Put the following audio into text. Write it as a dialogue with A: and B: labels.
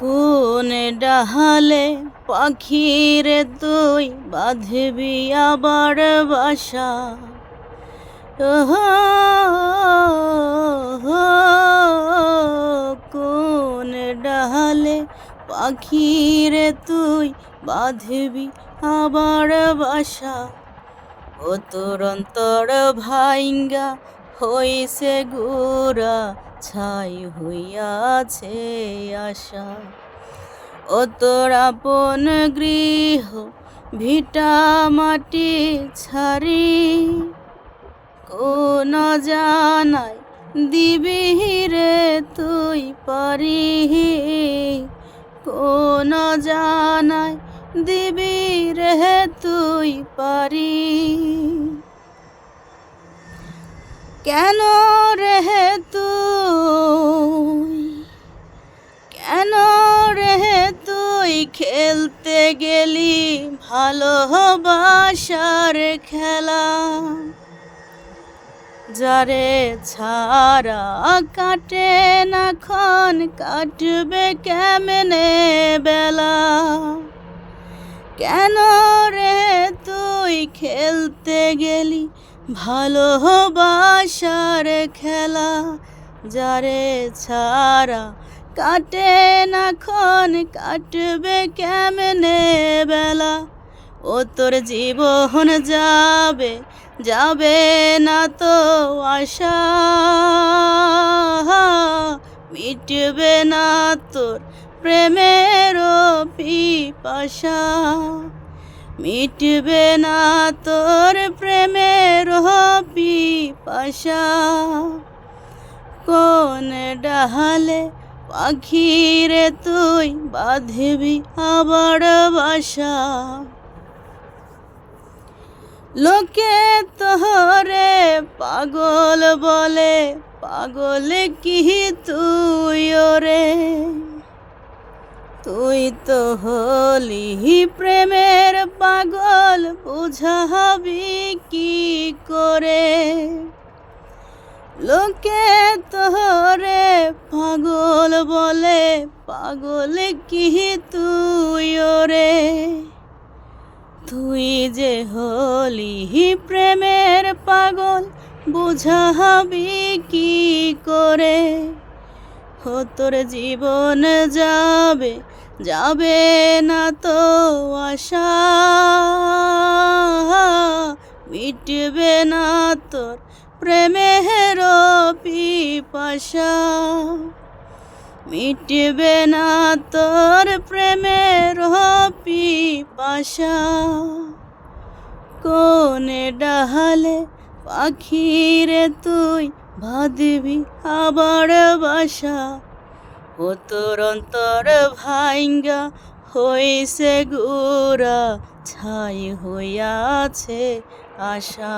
A: কোন ডাহালে পাখিরে তুই বাঁধবি আবার বাসা? ওহো, কোন ডাহালে পাখিরে তুই বাঁধবি আবার বাসা? ও তোর অন্তর ভাইঙ্গা হইছে গুড়া, ছাই হইয়াছে আশা। ও তোর আপন গৃহ ভিটা মাটি ছাড়ি, কোন জানাই দিবি রে তুই পারি? কোন জানাই দিবি রে তুই পারি? কেন রে তুই, কেন রে তুই খেলতে গেলি ভালোবাসার খেলা? যারে ছাড়া কাটে না ক্ষণ, কাটবে কেমনে বেলা? কেন রে তুই খেলতে গেলি ভালোবাসার খেলা? যারে ছাড়া কাটে না ক্ষণ, কাটবে কেমনে বেলা? ও তোর জীবন যাবে, যাবে না তো আশা, মিটবে না তোর প্রেমের পিপাসা, মিটবে না তোর প্রেমের পিপাসা। কোন ডাহালে পাখিরে তুই বাঁধবি আবার বাসা? লোকে তোরে পাগল বলে, পাগল কি তুই ওরে? তুই তো হলি প্রেমের পাগল, বুঝাবি কি করে? লোকে তোরে পাগল বলে, পাগল কি তুই ওরে? তুই যে হলি প্রেমের পাগল, বুঝাবি কি করে? ও তোর জীবন যাবে, যাবে না তো আশা, মিটবে না তোর প্রেমের পিপাসা, মিটবে না তোর প্রেমের পিপাসা। কোন ডাহালে পাখিরে তুই বাঁধবি আবার বাসা? ও তোর অন্তর ভাইঙ্গা হইছে গুড়া, ছাই হইয়াছে আশা।